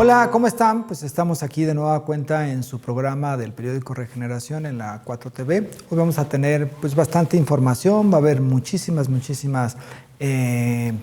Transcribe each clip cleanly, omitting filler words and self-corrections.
Hola, ¿cómo están? Pues estamos aquí de nueva cuenta en su programa del periódico Regeneración en la 4TV. Hoy vamos a tener pues bastante información, va a haber muchísimas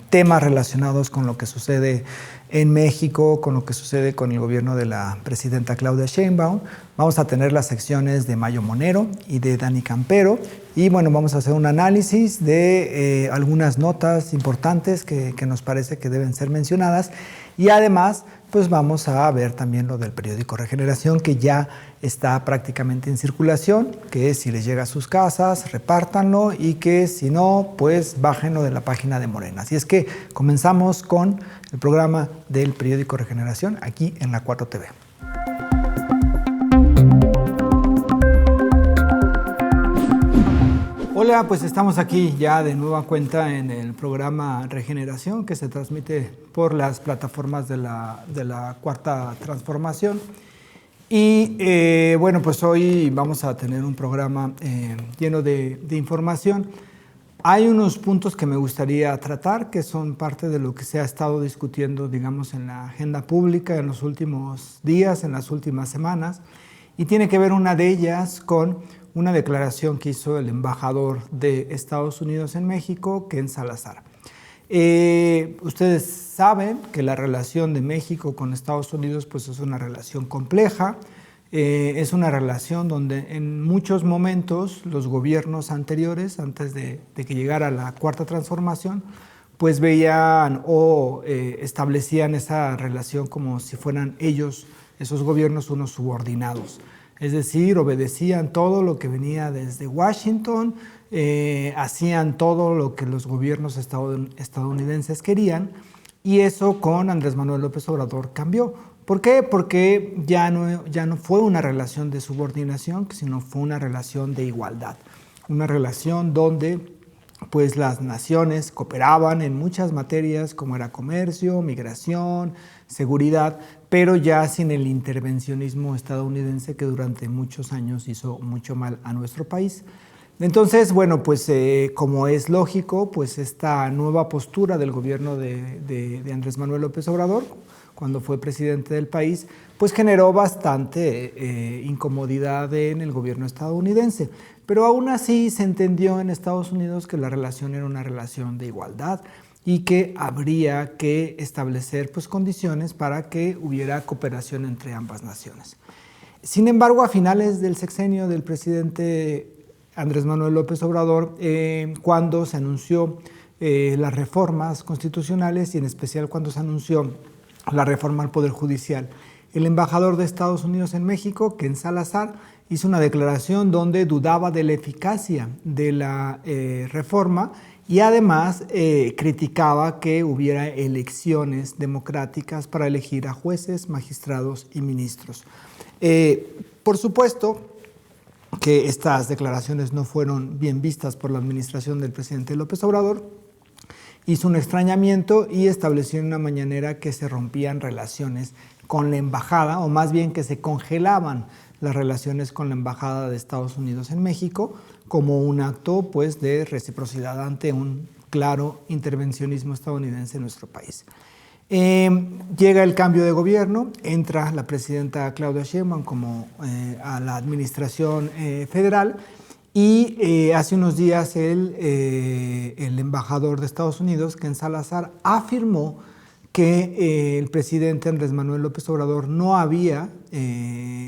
temas relacionados con lo que sucede en México, con lo que sucede con el gobierno de la presidenta Claudia Sheinbaum. Vamos a tener las secciones de Mayo Monero y de Dani Campero. Y bueno, vamos a hacer un análisis de algunas notas importantes que nos parece que deben ser mencionadas. Y además, pues vamos a ver también lo del periódico Regeneración, que ya está prácticamente en circulación, que si les llega a sus casas, repártanlo y que si no, pues bájenlo de la página de Morena. Así es que comenzamos con el programa del periódico Regeneración aquí en la 4TV. Hola, pues estamos aquí ya de nueva cuenta en el programa Regeneración, que se transmite por las plataformas de la Cuarta Transformación. Y bueno, pues hoy vamos a tener un programa lleno de información. Hay unos puntos que me gustaría tratar, que son parte de lo que se ha estado discutiendo, digamos, en la agenda pública en los últimos días, en las últimas semanas, y tiene que ver una de ellas con una declaración que hizo el embajador de Estados Unidos en México, Ken Salazar. Ustedes saben que la relación de México con Estados Unidos pues es una relación compleja, es una relación donde en muchos momentos los gobiernos anteriores, antes de que llegara la Cuarta Transformación, pues veían o establecían esa relación como si fueran ellos, esos gobiernos, unos subordinados. Es decir, obedecían todo lo que venía desde Washington, hacían todo lo que los gobiernos estadounidenses querían, y eso con Andrés Manuel López Obrador cambió. ¿Por qué? Porque ya no fue una relación de subordinación, sino fue una relación de igualdad. Una relación donde pues las naciones cooperaban en muchas materias como era comercio, migración, seguridad, pero ya sin el intervencionismo estadounidense que durante muchos años hizo mucho mal a nuestro país. Entonces, bueno, pues como es lógico, pues esta nueva postura del gobierno de Andrés Manuel López Obrador, cuando fue presidente del país, pues generó bastante incomodidad en el gobierno estadounidense. Pero aún así se entendió en Estados Unidos que la relación era una relación de igualdad y que habría que establecer pues, condiciones para que hubiera cooperación entre ambas naciones. Sin embargo, a finales del sexenio del presidente Andrés Manuel López Obrador, cuando se anunció las reformas constitucionales y en especial cuando se anunció la reforma al Poder Judicial, el embajador de Estados Unidos en México, Ken Salazar, hizo una declaración donde dudaba de la eficacia de la reforma y además criticaba que hubiera elecciones democráticas para elegir a jueces, magistrados y ministros. Por supuesto que estas declaraciones no fueron bien vistas por la administración del presidente López Obrador. Hizo un extrañamiento y estableció en una mañanera que se rompían relaciones con la embajada, o más bien que se congelaban las relaciones con la embajada de Estados Unidos en México, como un acto pues, de reciprocidad ante un claro intervencionismo estadounidense en nuestro país. Llega el cambio de gobierno, entra la presidenta Claudia Sheinbaum como a la administración federal, y hace unos días el embajador de Estados Unidos, Ken Salazar, afirmó que el presidente Andrés Manuel López Obrador no había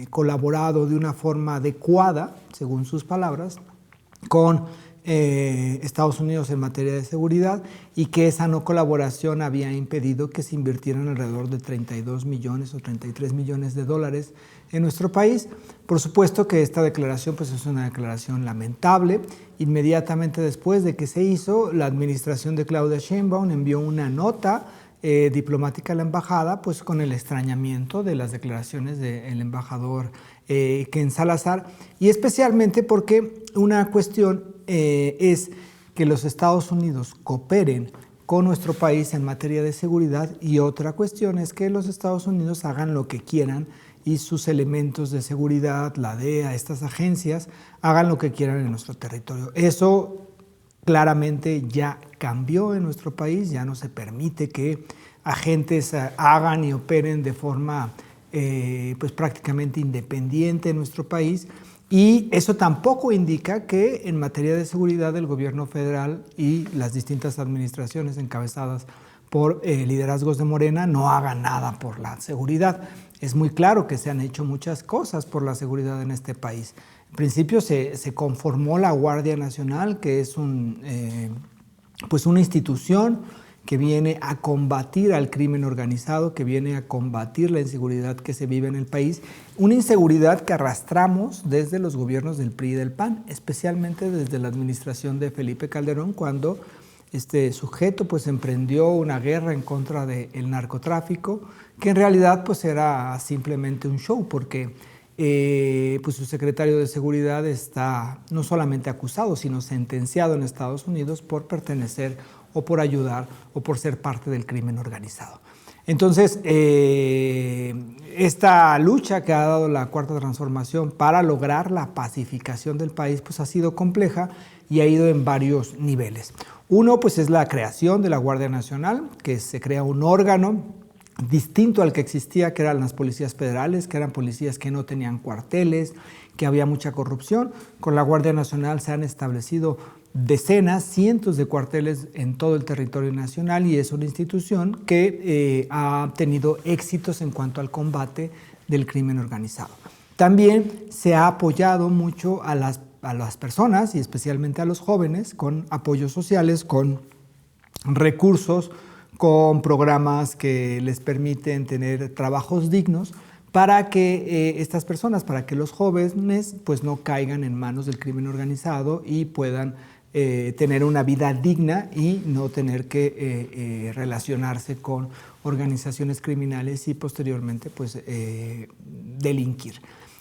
colaborado de una forma adecuada, según sus palabras, con Estados Unidos en materia de seguridad y que esa no colaboración había impedido que se invirtieran alrededor de 32 millones o 33 millones de dólares en nuestro país. Por supuesto que esta declaración pues, es una declaración lamentable. Inmediatamente después de que se hizo, la administración de Claudia Sheinbaum envió una nota diplomática a la embajada, pues con el extrañamiento de las declaraciones del embajador Ken Salazar, y especialmente porque una cuestión es que los Estados Unidos cooperen con nuestro país en materia de seguridad, y otra cuestión es que los Estados Unidos hagan lo que quieran y sus elementos de seguridad, la DEA, estas agencias, hagan lo que quieran en nuestro territorio. Eso claramente ya cambió en nuestro país, ya no se permite que agentes hagan y operen de forma pues prácticamente independiente en nuestro país. Y eso tampoco indica que en materia de seguridad el gobierno federal y las distintas administraciones encabezadas por liderazgos de Morena no hagan nada por la seguridad. Es muy claro que se han hecho muchas cosas por la seguridad en este país. En principio se conformó la Guardia Nacional, que es pues una institución que viene a combatir al crimen organizado, que viene a combatir la inseguridad que se vive en el país, una inseguridad que arrastramos desde los gobiernos del PRI y del PAN, especialmente desde la administración de Felipe Calderón, cuando este sujeto pues emprendió una guerra en contra del narcotráfico, que en realidad pues era simplemente un show, porque pues su secretario de Seguridad está no solamente acusado, sino sentenciado en Estados Unidos por pertenecer o por ayudar o por ser parte del crimen organizado. Entonces, esta lucha que ha dado la Cuarta Transformación para lograr la pacificación del país pues ha sido compleja y ha ido en varios niveles. Uno pues es la creación de la Guardia Nacional, que se crea un órgano distinto al que existía, que eran las policías federales, que eran policías que no tenían cuarteles, que había mucha corrupción. Con la Guardia Nacional se han establecido decenas, cientos de cuarteles en todo el territorio nacional y es una institución que ha tenido éxitos en cuanto al combate del crimen organizado. También se ha apoyado mucho a las personas y especialmente a los jóvenes con apoyos sociales, con recursos, con programas que les permiten tener trabajos dignos para que estas personas, para que los jóvenes pues no caigan en manos del crimen organizado y puedan tener una vida digna y no tener que relacionarse con organizaciones criminales y posteriormente pues delinquir.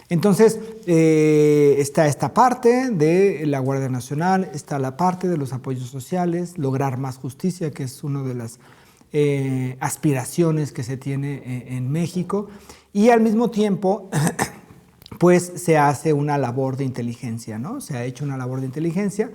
Entonces está esta parte de la Guardia Nacional, está la parte de los apoyos sociales, lograr más justicia, que es una de las aspiraciones que se tiene en México, y al mismo tiempo pues se hace una labor de inteligencia, ¿no? Se ha hecho una labor de inteligencia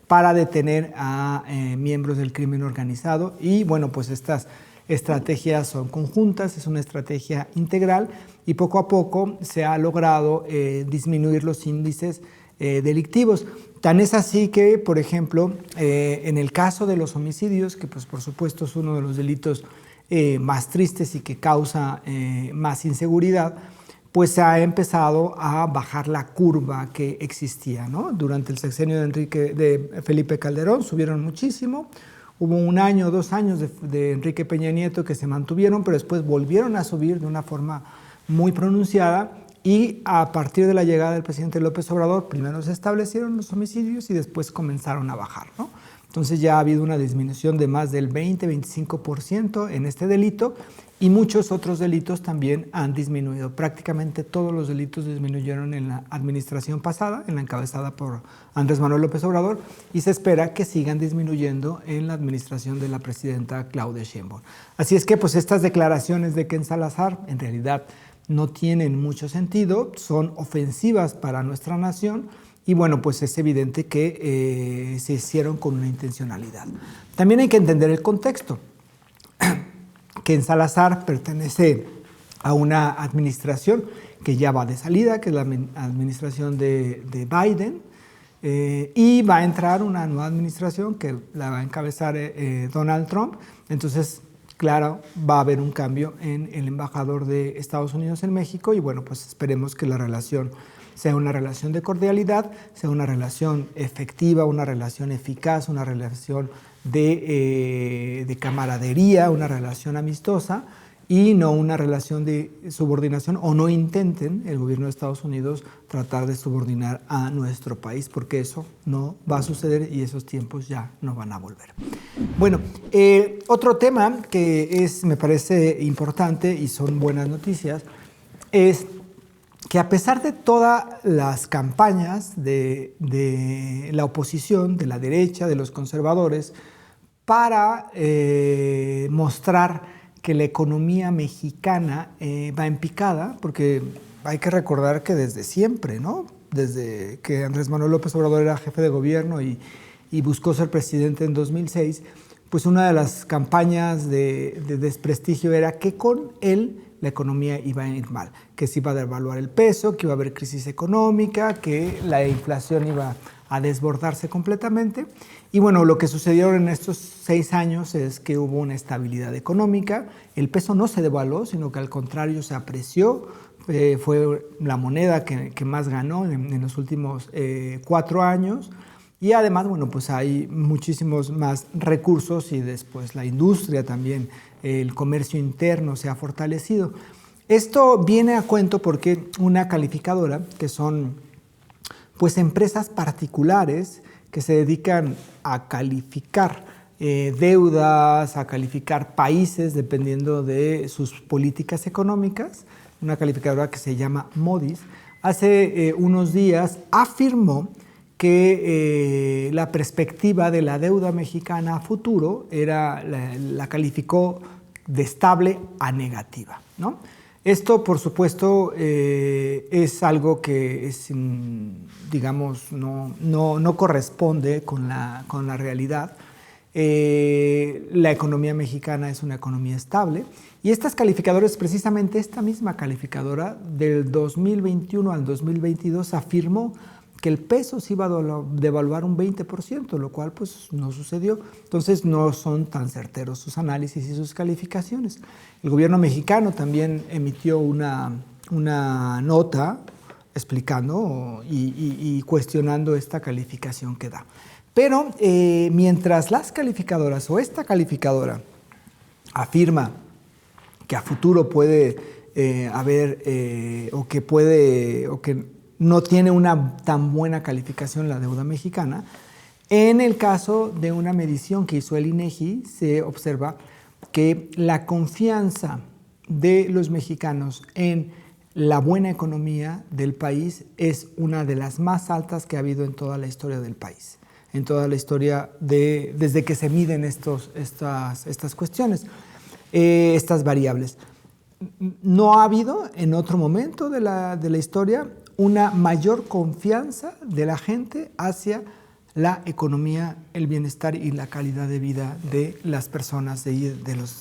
para detener a miembros del crimen organizado y bueno, pues estas estrategias son conjuntas, es una estrategia integral y poco a poco se ha logrado disminuir los índices delictivos. Tan es así que, por ejemplo, en el caso de los homicidios, que pues por supuesto es uno de los delitos más tristes y que causa más inseguridad, pues se ha empezado a bajar la curva que existía, ¿no? Durante el sexenio de Felipe Calderón subieron muchísimo, hubo 1 año, 2 años de Enrique Peña Nieto que se mantuvieron, pero después volvieron a subir de una forma muy pronunciada y a partir de la llegada del presidente López Obrador, primero se establecieron los homicidios y después comenzaron a bajar, ¿no? Entonces ya ha habido una disminución de más del 20-25% en este delito y muchos otros delitos también han disminuido. Prácticamente todos los delitos disminuyeron en la administración pasada, en la encabezada por Andrés Manuel López Obrador, y se espera que sigan disminuyendo en la administración de la presidenta Claudia Sheinbaum. Así es que pues estas declaraciones de Ken Salazar en realidad no tienen mucho sentido, son ofensivas para nuestra nación y bueno, pues es evidente que se hicieron con una intencionalidad. También hay que entender el contexto. Ken Salazar pertenece a una administración que ya va de salida, que es la administración de Biden, y va a entrar una nueva administración que la va a encabezar Donald Trump. Entonces, claro, va a haber un cambio en el embajador de Estados Unidos en México y bueno, pues esperemos que la relación sea una relación de cordialidad, sea una relación efectiva, una relación eficaz, una relación de camaradería, una relación amistosa y no una relación de subordinación o no intenten el gobierno de Estados Unidos tratar de subordinar a nuestro país porque eso no va a suceder y esos tiempos ya no van a volver. Bueno, otro tema que me parece importante y son buenas noticias es que a pesar de todas las campañas de la oposición, de la derecha, de los conservadores, para mostrar que la economía mexicana va en picada, porque hay que recordar que desde siempre, ¿no? Desde que Andrés Manuel López Obrador era jefe de gobierno y buscó ser presidente en 2006, pues una de las campañas de desprestigio era que con él la economía iba a ir mal, que se iba a devaluar el peso, que iba a haber crisis económica, que la inflación iba a desbordarse completamente. Y bueno, lo que sucedió en estos 6 años es que hubo una estabilidad económica, el peso no se devaluó, sino que al contrario se apreció, fue la moneda que más ganó en los últimos 4 años. Y además, bueno, pues hay muchísimos más recursos y después la industria también, el comercio interno se ha fortalecido. Esto viene a cuento porque una calificadora, que son pues empresas particulares que se dedican a calificar deudas, a calificar países dependiendo de sus políticas económicas, una calificadora que se llama Moody's, hace unos días afirmó que la perspectiva de la deuda mexicana a futuro la calificó de estable a negativa, ¿no? Esto, por supuesto, es algo que es, digamos, no corresponde con la realidad. La economía mexicana es una economía estable y estas calificadoras, precisamente esta misma calificadora del 2021 al 2022 afirmó que el peso se iba a devaluar un 20%, lo cual pues no sucedió. Entonces no son tan certeros sus análisis y sus calificaciones. El gobierno mexicano también emitió una nota explicando y cuestionando esta calificación que da. Pero mientras las calificadoras o esta calificadora afirma que a futuro puede haber o que no tiene una tan buena calificación la deuda mexicana, en el caso de una medición que hizo el INEGI, se observa que la confianza de los mexicanos en la buena economía del país es una de las más altas que ha habido en toda la historia del país, en toda la historia desde que se miden estas cuestiones, estas variables. No ha habido en otro momento de la historia una mayor confianza de la gente hacia la economía, el bienestar y la calidad de vida de las personas,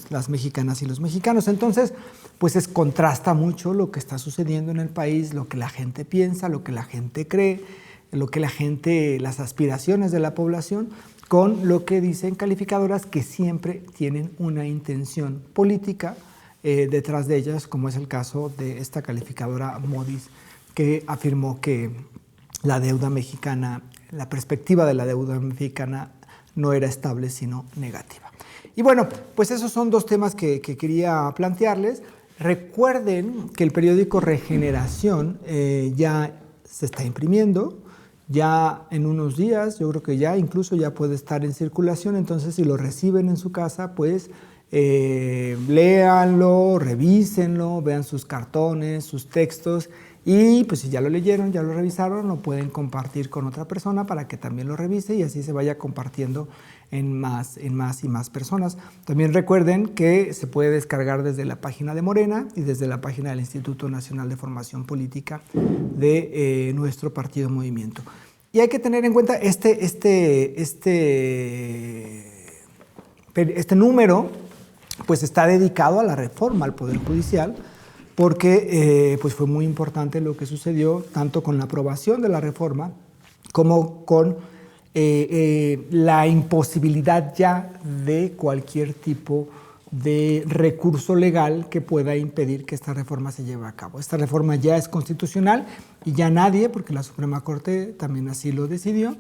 las mexicanas y los mexicanos. Entonces, pues contrasta mucho lo que está sucediendo en el país, lo que la gente piensa, lo que la gente cree, las aspiraciones de la población, con lo que dicen calificadoras que siempre tienen una intención política detrás de ellas, como es el caso de esta calificadora Moody's, que afirmó que la deuda mexicana, la perspectiva de la deuda mexicana no era estable, sino negativa. Y bueno, pues esos son 2 temas que quería plantearles. Recuerden que el periódico Regeneración ya se está imprimiendo, ya en unos días, yo creo que ya incluso ya puede estar en circulación, entonces si lo reciben en su casa, pues léanlo, revísenlo, vean sus cartones, sus textos. Y pues si ya lo leyeron, ya lo revisaron, lo pueden compartir con otra persona para que también lo revise y así se vaya compartiendo en más y más personas. También recuerden que se puede descargar desde la página de Morena y desde la página del Instituto Nacional de Formación Política de nuestro partido Movimiento. Y hay que tener en cuenta este número, pues está dedicado a la reforma al Poder Judicial, porque pues fue muy importante lo que sucedió tanto con la aprobación de la reforma como con la imposibilidad ya de cualquier tipo de recurso legal que pueda impedir que esta reforma se lleve a cabo. Esta reforma ya es constitucional y ya nadie, porque la Suprema Corte también así lo decidió,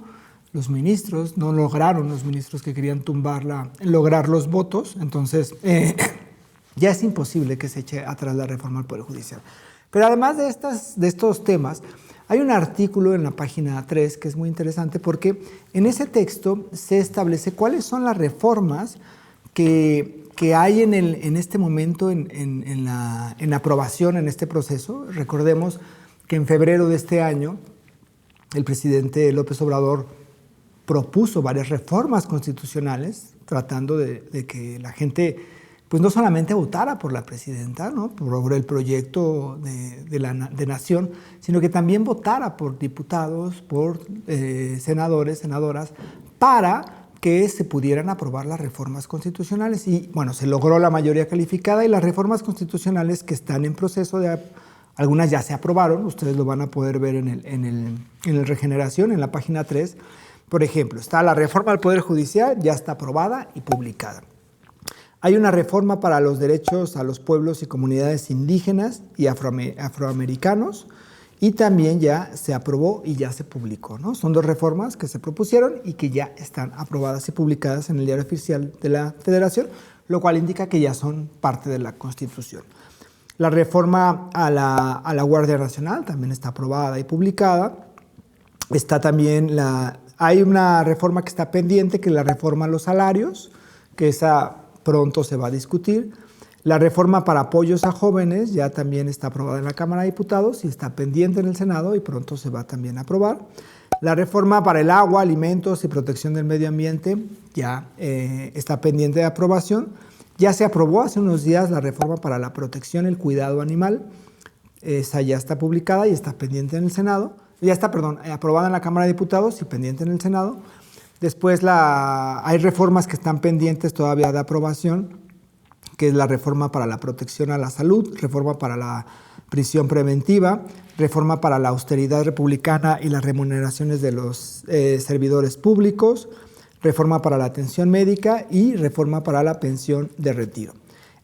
los ministros no lograron, los ministros que querían lograr los votos, entonces ya es imposible que se eche atrás la reforma al Poder Judicial. Pero además de estos temas, hay un artículo en la página 3 que es muy interesante porque en ese texto se establece cuáles son las reformas que hay en este momento en la aprobación, en este proceso. Recordemos que en febrero de este año el presidente López Obrador propuso varias reformas constitucionales tratando de que la gente pues no solamente votara por la presidenta, ¿no?, por el proyecto de nación, sino que también votara por diputados, por senadores, senadoras, para que se pudieran aprobar las reformas constitucionales. Y bueno, se logró la mayoría calificada y las reformas constitucionales que están en proceso algunas ya se aprobaron, ustedes lo van a poder ver en el Regeneración, en la página 3. Por ejemplo, está la reforma al Poder Judicial, ya está aprobada y publicada. Hay una reforma para los derechos a los pueblos y comunidades indígenas y afroamericanos, y también ya se aprobó y ya se publicó, ¿no? Son 2 reformas que se propusieron y que ya están aprobadas y publicadas en el Diario Oficial de la Federación, lo cual indica que ya son parte de la Constitución. La reforma a la Guardia Nacional también está aprobada y publicada. Está también hay una reforma que está pendiente, que es la reforma a los salarios, que esa pronto se va a discutir. La reforma para apoyos a jóvenes ya también está aprobada en la Cámara de Diputados y está pendiente en el Senado y pronto se va también a aprobar. La reforma para el agua, alimentos y protección del medio ambiente ya está pendiente de aprobación. Ya se aprobó hace unos días la reforma para la protección y el cuidado animal. Esa ya está publicada y está pendiente en el Senado. Ya está, aprobada en la Cámara de Diputados y pendiente en el Senado. Después hay reformas que están pendientes todavía de aprobación, que es la reforma para la protección a la salud, reforma para la prisión preventiva, reforma para la austeridad republicana y las remuneraciones de los servidores públicos, reforma para la atención médica y reforma para la pensión de retiro.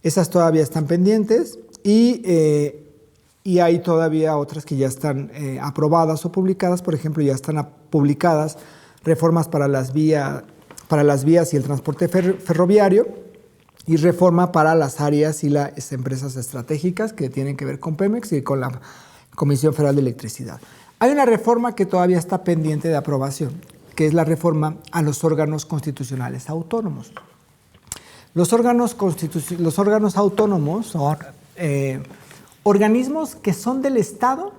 Esas todavía están pendientes y hay todavía otras que ya están aprobadas o publicadas. Por ejemplo, ya están publicadas reformas para las vías y el transporte ferroviario y reforma para las áreas y las empresas estratégicas que tienen que ver con Pemex y con la Comisión Federal de Electricidad. Hay una reforma que todavía está pendiente de aprobación, que es la reforma a los órganos constitucionales autónomos. Los órganos autónomos son organismos que son del Estado,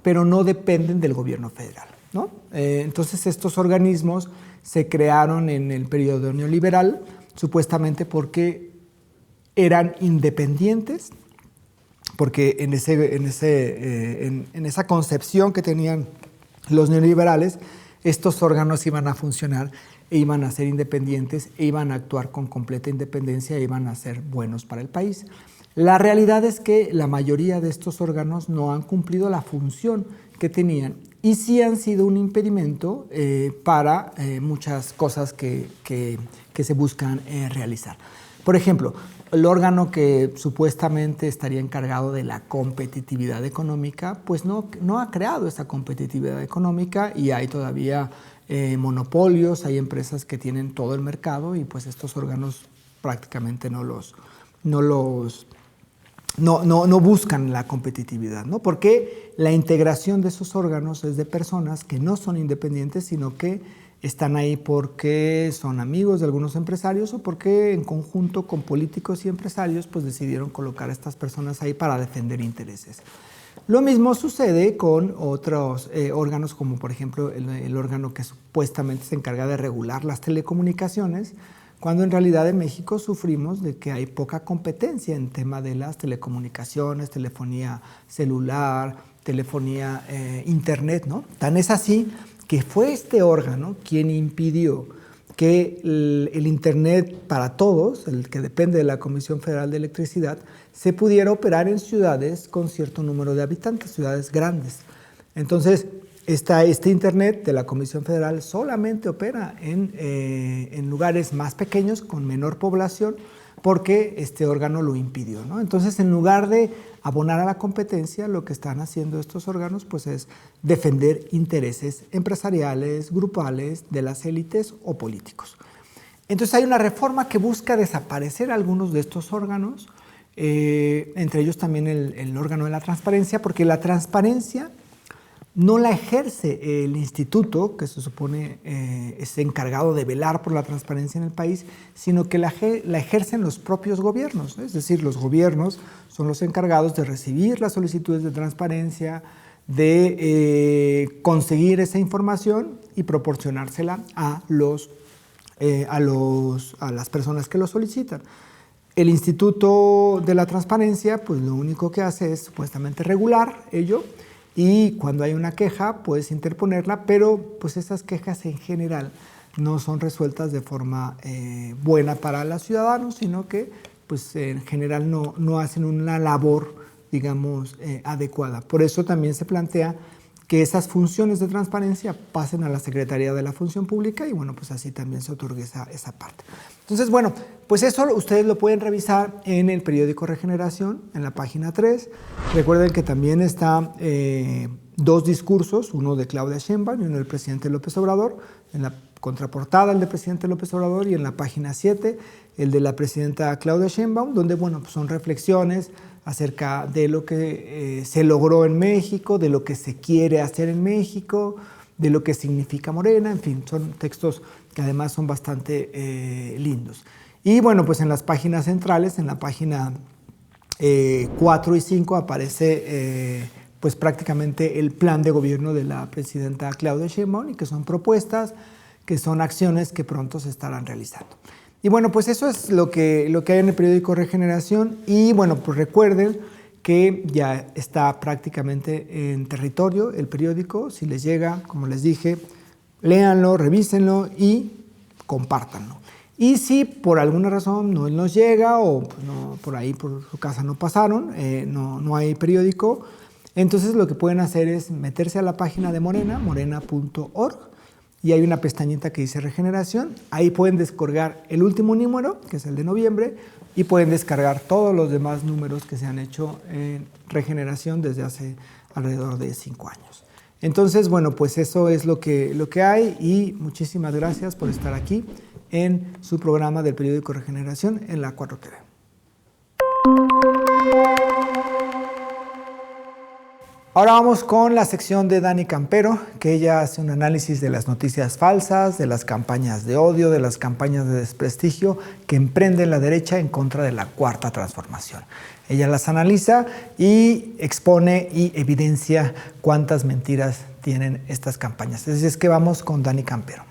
pero no dependen del gobierno federal, ¿no? Entonces, estos organismos se crearon en el periodo neoliberal, supuestamente porque eran independientes, porque en esa concepción que tenían los neoliberales, estos órganos iban a funcionar e iban a ser independientes e iban a actuar con completa independencia e iban a ser buenos para el país. La realidad es que la mayoría de estos órganos no han cumplido la función que tenían y sí han sido un impedimento para muchas cosas que se buscan realizar. Por ejemplo, el órgano que supuestamente estaría encargado de la competitividad económica, pues no ha creado esa competitividad económica y hay todavía monopolios, hay empresas que tienen todo el mercado y pues estos órganos prácticamente no buscan la competitividad, ¿no? Porque la integración de esos órganos es de personas que no son independientes, sino que están ahí porque son amigos de algunos empresarios o porque en conjunto con políticos y empresarios pues decidieron colocar a estas personas ahí para defender intereses. Lo mismo sucede con otros órganos, como por ejemplo el órgano que supuestamente se encarga de regular las telecomunicaciones, cuando en realidad en México sufrimos de que hay poca competencia en tema de las telecomunicaciones, telefonía celular, telefonía, internet, ¿no? Tan es así que fue este órgano quien impidió que el internet para todos, el que depende de la Comisión Federal de Electricidad, se pudiera operar en ciudades con cierto número de habitantes, ciudades grandes. Entonces, este internet de la Comisión Federal solamente opera en lugares más pequeños, con menor población, porque este órgano lo impidió, ¿no? Entonces, en lugar de abonar a la competencia, lo que están haciendo estos órganos pues, es defender intereses empresariales, grupales, de las élites o políticos. Entonces, hay una reforma que busca desaparecer algunos de estos órganos, entre ellos también el órgano de la transparencia, porque la transparencia no la ejerce el instituto, que se supone es encargado de velar por la transparencia en el país, sino que la ejercen los propios gobiernos, ¿no? Es decir, los gobiernos son los encargados de recibir las solicitudes de transparencia, de conseguir esa información y proporcionársela a las personas que lo solicitan. El Instituto de la Transparencia, pues lo único que hace es supuestamente regular ello, y cuando hay una queja puedes interponerla, pero pues esas quejas en general no son resueltas de forma buena para los ciudadanos, sino que pues, en general no hacen una labor, digamos, adecuada. Por eso también se plantea que esas funciones de transparencia pasen a la Secretaría de la Función Pública y bueno, pues así también se otorgue esa parte. Entonces, bueno, pues eso ustedes lo pueden revisar en el periódico Regeneración, en la página 3. Recuerden que también está 2 discursos, uno de Claudia Sheinbaum y uno del presidente López Obrador, en la contraportada el del presidente López Obrador y en la página 7 el de la presidenta Claudia Sheinbaum, donde, bueno, pues son reflexiones acerca de lo que se logró en México, de lo que se quiere hacer en México, de lo que significa Morena, en fin, son textos que además son bastante lindos. Y bueno, pues en las páginas centrales, en la página 4 y 5 aparece pues prácticamente el plan de gobierno de la presidenta Claudia Sheinbaum y que son propuestas, que son acciones que pronto se estarán realizando. Y bueno, pues eso es lo que hay en el periódico Regeneración y bueno, pues recuerden que ya está prácticamente en territorio el periódico. Si les llega, como les dije, léanlo, revísenlo y compártanlo. Y si por alguna razón no nos llega o pues no, por ahí por su casa no pasaron, no hay periódico, entonces lo que pueden hacer es meterse a la página de Morena, morena.org, y hay una pestañita que dice Regeneración. Ahí pueden descargar el último número, que es el de noviembre, y pueden descargar todos los demás números que se han hecho en Regeneración desde hace alrededor de 5 años. Entonces, bueno, pues eso es lo que hay y muchísimas gracias por estar aquí en su programa del periódico Regeneración en la 4TV. Ahora vamos con la sección de Dani Campero, que ella hace un análisis de las noticias falsas, de las campañas de odio, de las campañas de desprestigio que emprende la derecha en contra de la Cuarta Transformación. Ella las analiza y expone y evidencia cuántas mentiras tienen estas campañas. Así es que vamos con Dani Campero.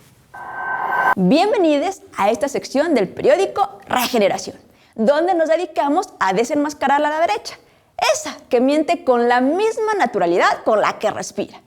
Bienvenidos a esta sección del periódico Regeneración, donde nos dedicamos a desenmascarar a la derecha. Esa que miente con la misma naturalidad con la que respira.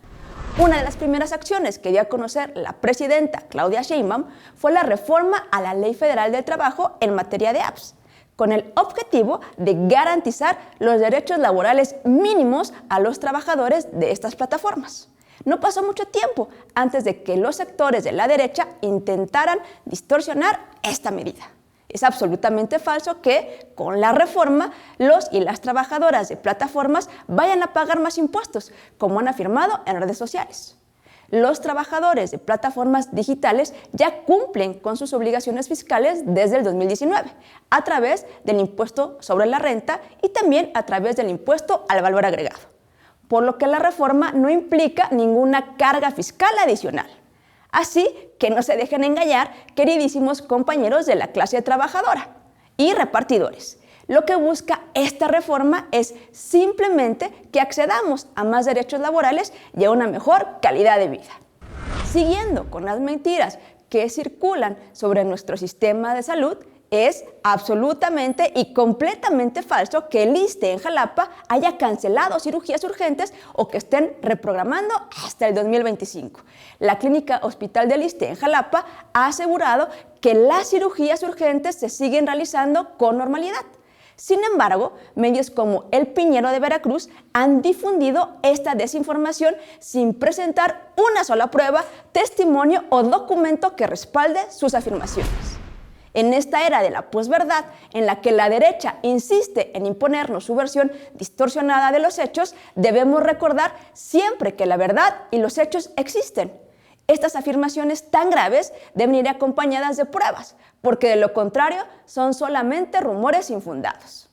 Una de las primeras acciones que dio a conocer la presidenta Claudia Sheinbaum fue la reforma a la Ley Federal del Trabajo en materia de apps, con el objetivo de garantizar los derechos laborales mínimos a los trabajadores de estas plataformas. No pasó mucho tiempo antes de que los sectores de la derecha intentaran distorsionar esta medida. Es absolutamente falso que, con la reforma, los y las trabajadoras de plataformas vayan a pagar más impuestos, como han afirmado en redes sociales. Los trabajadores de plataformas digitales ya cumplen con sus obligaciones fiscales desde el 2019, a través del impuesto sobre la renta y también a través del impuesto al valor agregado, por lo que la reforma no implica ninguna carga fiscal adicional. Así que no se dejen engañar, queridísimos compañeros de la clase trabajadora y repartidores. Lo que busca esta reforma es simplemente que accedamos a más derechos laborales y a una mejor calidad de vida. Siguiendo con las mentiras que circulan sobre nuestro sistema de salud, es absolutamente y completamente falso que el ISSSTE en Jalapa haya cancelado cirugías urgentes o que estén reprogramando hasta el 2025. La clínica hospital del ISSSTE en Jalapa ha asegurado que las cirugías urgentes se siguen realizando con normalidad. Sin embargo, medios como El Piñero de Veracruz han difundido esta desinformación sin presentar una sola prueba, testimonio o documento que respalde sus afirmaciones. En esta era de la posverdad, en la que la derecha insiste en imponernos su versión distorsionada de los hechos, debemos recordar siempre que la verdad y los hechos existen. Estas afirmaciones tan graves deben ir acompañadas de pruebas, porque de lo contrario son solamente rumores infundados.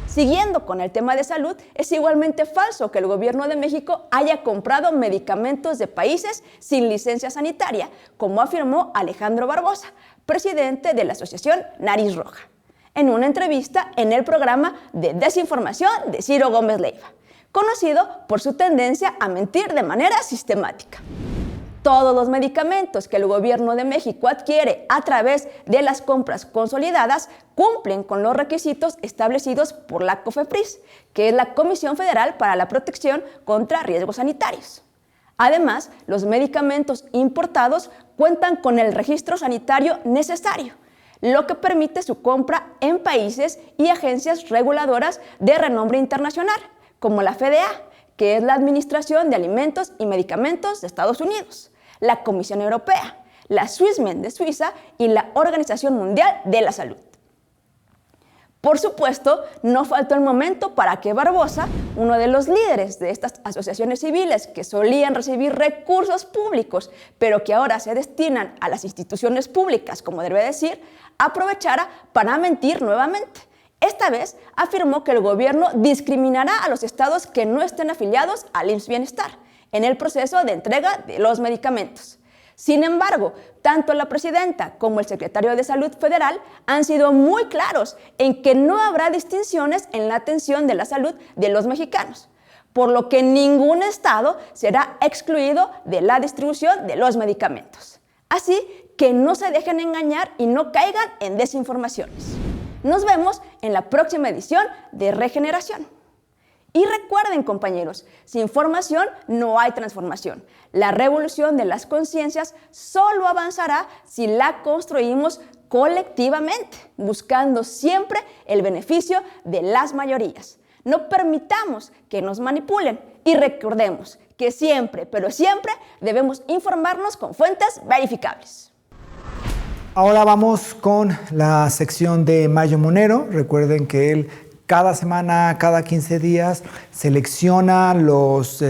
Siguiendo con el tema de salud, es igualmente falso que el gobierno de México haya comprado medicamentos de países sin licencia sanitaria, como afirmó Alejandro Barbosa, presidente de la Asociación Nariz Roja, en una entrevista en el programa de desinformación de Ciro Gómez Leiva, conocido por su tendencia a mentir de manera sistemática. Todos los medicamentos que el gobierno de México adquiere a través de las compras consolidadas cumplen con los requisitos establecidos por la COFEPRIS, que es la Comisión Federal para la Protección contra Riesgos Sanitarios. Además, los medicamentos importados cuentan con el registro sanitario necesario, lo que permite su compra en países y agencias reguladoras de renombre internacional, como la FDA, que es la Administración de Alimentos y Medicamentos de Estados Unidos, la Comisión Europea, la Swissmedic de Suiza y la Organización Mundial de la Salud. Por supuesto, no faltó el momento para que Barbosa, uno de los líderes de estas asociaciones civiles que solían recibir recursos públicos, pero que ahora se destinan a las instituciones públicas, como debe decir, aprovechara para mentir nuevamente. Esta vez afirmó que el gobierno discriminará a los estados que no estén afiliados al IMSS Bienestar en el proceso de entrega de los medicamentos. Sin embargo, tanto la presidenta como el secretario de Salud Federal han sido muy claros en que no habrá distinciones en la atención de la salud de los mexicanos, por lo que ningún estado será excluido de la distribución de los medicamentos. Así que no se dejen engañar y no caigan en desinformaciones. Nos vemos en la próxima edición de Regeneración. Y recuerden, compañeros, sin formación no hay transformación. La revolución de las conciencias solo avanzará si la construimos colectivamente, buscando siempre el beneficio de las mayorías. No permitamos que nos manipulen y recordemos que siempre, pero siempre debemos informarnos con fuentes verificables. Ahora vamos con la sección de Mayo Monero. Recuerden que él cada semana, cada 15 días, selecciona los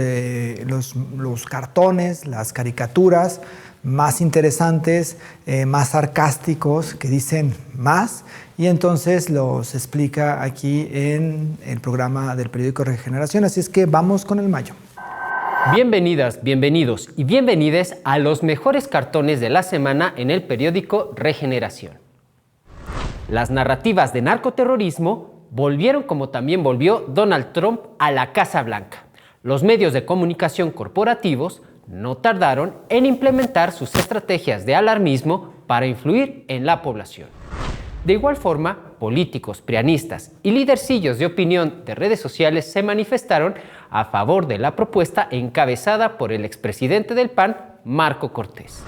cartones, las caricaturas más interesantes, más sarcásticos, que dicen más, y entonces los explica aquí en el programa del periódico Regeneración. Así es que vamos con el Mayo. Bienvenidas, bienvenidos y bienvenides a los mejores cartones de la semana en el periódico Regeneración. Las narrativas de narcoterrorismo volvieron como también volvió Donald Trump a la Casa Blanca. Los medios de comunicación corporativos no tardaron en implementar sus estrategias de alarmismo para influir en la población. De igual forma, políticos, prianistas y lidercillos de opinión de redes sociales se manifestaron a favor de la propuesta encabezada por el expresidente del PAN, Marco Cortés.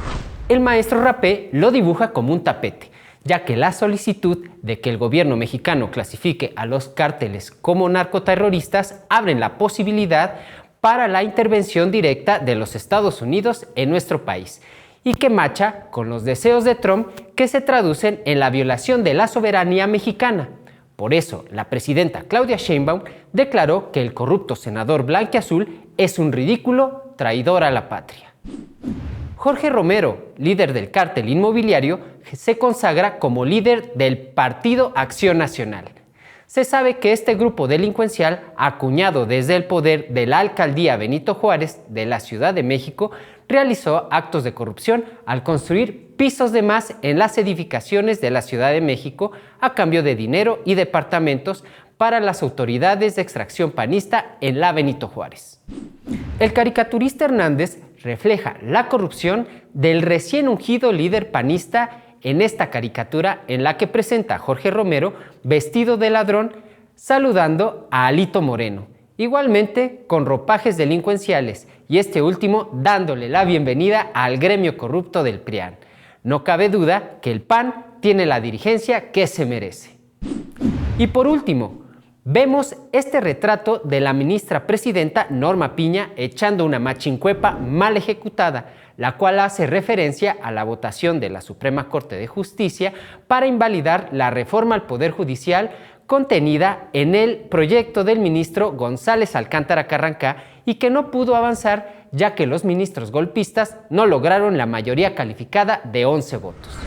El maestro Rapé lo dibuja como un tapete, ya que la solicitud de que el gobierno mexicano clasifique a los cárteles como narcoterroristas abren la posibilidad para la intervención directa de los Estados Unidos en nuestro país y que macha con los deseos de Trump que se traducen en la violación de la soberanía mexicana. Por eso, la presidenta Claudia Sheinbaum declaró que el corrupto senador blanquiazul es un ridículo traidor a la patria. Jorge Romero, líder del cártel inmobiliario, se consagra como líder del Partido Acción Nacional. Se sabe que este grupo delincuencial, acuñado desde el poder de la alcaldía Benito Juárez de la Ciudad de México, realizó actos de corrupción al construir pisos de más en las edificaciones de la Ciudad de México a cambio de dinero y departamentos para las autoridades de extracción panista en la Benito Juárez. El caricaturista Hernández refleja la corrupción del recién ungido líder panista en esta caricatura en la que presenta a Jorge Romero vestido de ladrón saludando a Alito Moreno, igualmente con ropajes delincuenciales, y este último dándole la bienvenida al gremio corrupto del PRIAN. No cabe duda que el PAN tiene la dirigencia que se merece. Y por último, vemos este retrato de la ministra presidenta Norma Piña echando una machincuepa mal ejecutada, la cual hace referencia a la votación de la Suprema Corte de Justicia para invalidar la reforma al Poder Judicial contenida en el proyecto del ministro González Alcántara Carrancá y que no pudo avanzar ya que los ministros golpistas no lograron la mayoría calificada de 11 votos.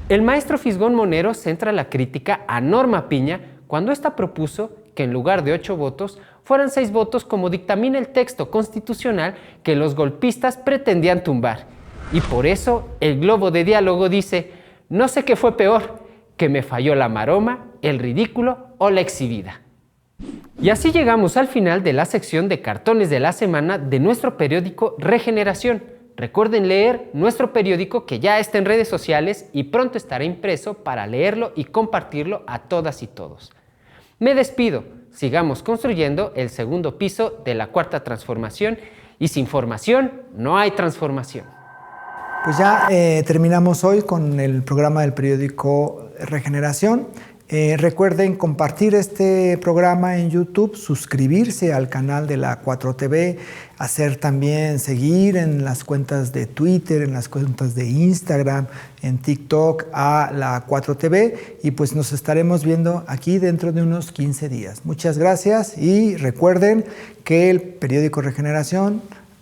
El maestro Fisgón Monero centra la crítica a Norma Piña cuando ésta propuso que en lugar de 8 votos fueran 6 votos como dictamina el texto constitucional que los golpistas pretendían tumbar. Y por eso el globo de diálogo dice: no sé qué fue peor, que me falló la maroma, el ridículo o la exhibida. Y así llegamos al final de la sección de cartones de la semana de nuestro periódico Regeneración. Recuerden leer nuestro periódico que ya está en redes sociales y pronto estará impreso para leerlo y compartirlo a todas y todos. Me despido, sigamos construyendo el segundo piso de la Cuarta Transformación y sin formación no hay transformación. Pues ya terminamos hoy con el programa del periódico Regeneración. Recuerden compartir este programa en YouTube, suscribirse al canal de la 4TV, hacer también seguir en las cuentas de Twitter, en las cuentas de Instagram, en TikTok a la 4TV y pues nos estaremos viendo aquí dentro de unos 15 días. Muchas gracias y recuerden que el periódico Regeneración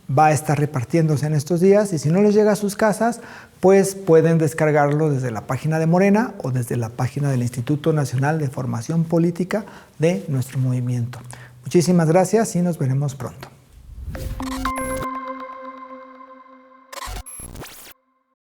va a estar repartiéndose en estos días y si no les llega a sus casas, pues pueden descargarlo desde la página de Morena o desde la página del Instituto Nacional de Formación Política de nuestro movimiento. Muchísimas gracias y nos veremos pronto.